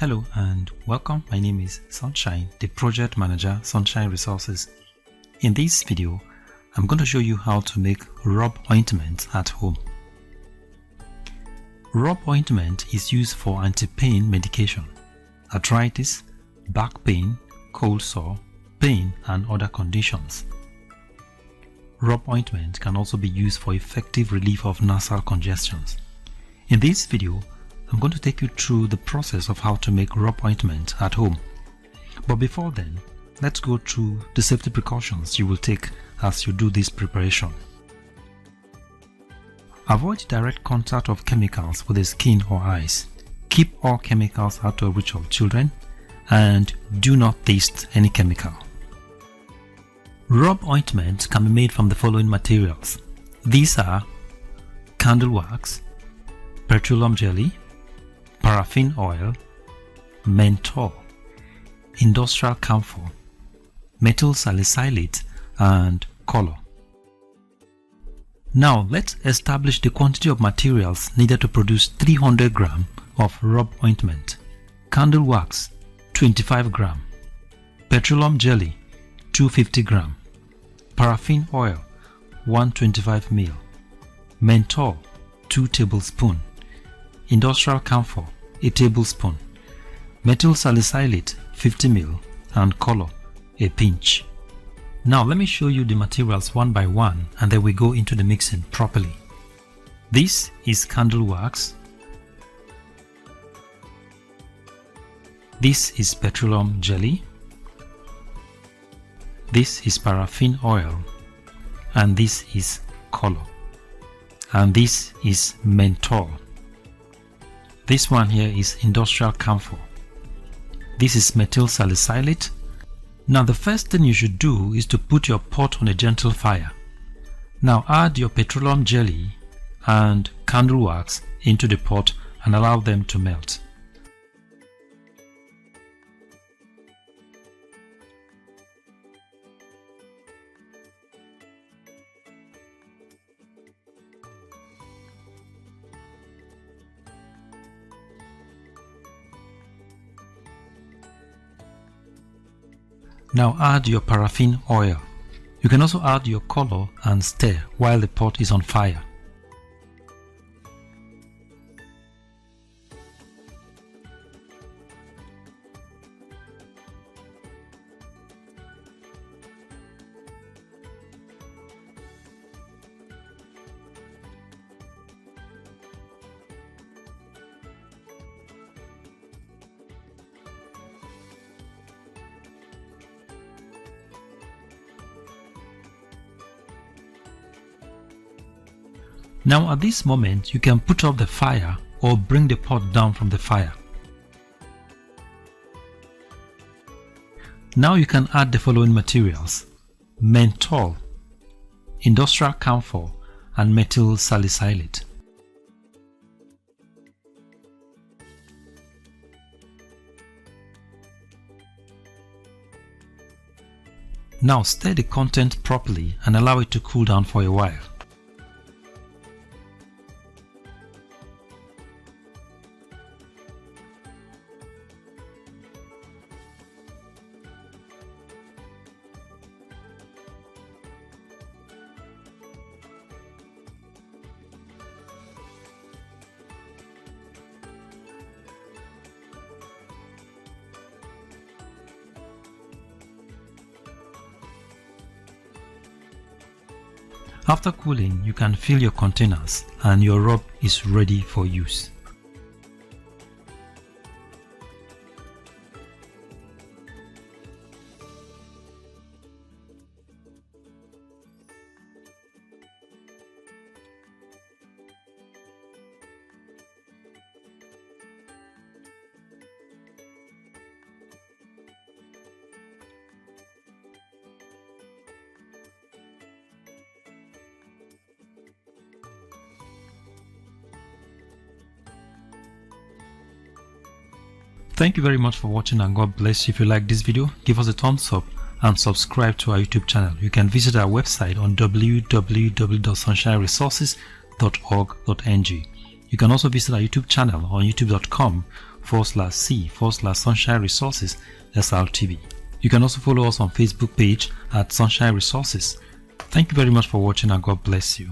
Hello and welcome. My name is Sunshine, the project manager, Sunshine Resources. In this video, I'm going to show you how to make Robb Ointment at home. Robb Ointment is used for anti-pain medication, arthritis, back pain, cold sore, pain, and other conditions. Robb Ointment can also be used for effective relief of nasal congestions. In this video, I'm going to take you through the process of how to make Robb Ointment at home. But before then, let's go through the safety precautions you will take as you do this preparation. Avoid direct contact of chemicals with the skin or eyes. Keep all chemicals out of reach of children and do not taste any chemical. Robb Ointment can be made from the following materials. These are candle wax, petroleum jelly, paraffin oil, menthol, industrial camphor, methyl salicylate, and color. Now let's establish the quantity of materials needed to produce 300 grams of Robb Ointment. Candle wax 25 grams, petroleum jelly 250 grams, paraffin oil 125 ml, menthol 2 tablespoons, industrial camphor 1 tablespoon, methyl salicylate 50 ml, and color a pinch. Now let me show you the materials one by one and then we go into the mixing properly. This is candle wax. This is petroleum jelly. This is paraffin oil, and this is color, and this is menthol. This one here is industrial camphor. This is methyl salicylate. Now the first thing you should do is to put your pot on a gentle fire. Now add your petroleum jelly and candle wax into the pot and allow them to melt. Now add your paraffin oil. You can also add your color and stir while the pot is on fire. Now at this moment, you can put off the fire or bring the pot down from the fire. Now you can add the following materials: menthol, industrial camphor, and methyl salicylate. Now stir the content properly and allow it to cool down for a while. After cooling, you can fill your containers and your Robb is ready for use. Thank you very much for watching and God bless you. If you like this video, give us a thumbs up and subscribe to our YouTube channel. You can visit our website on www.sunshineresources.org.ng. You can also visit our YouTube channel on youtube.com youtube.com/c/Sunshine Resources SRTV. You can also follow us on Facebook page at Sunshine Resources. Thank you very much for watching and God bless you.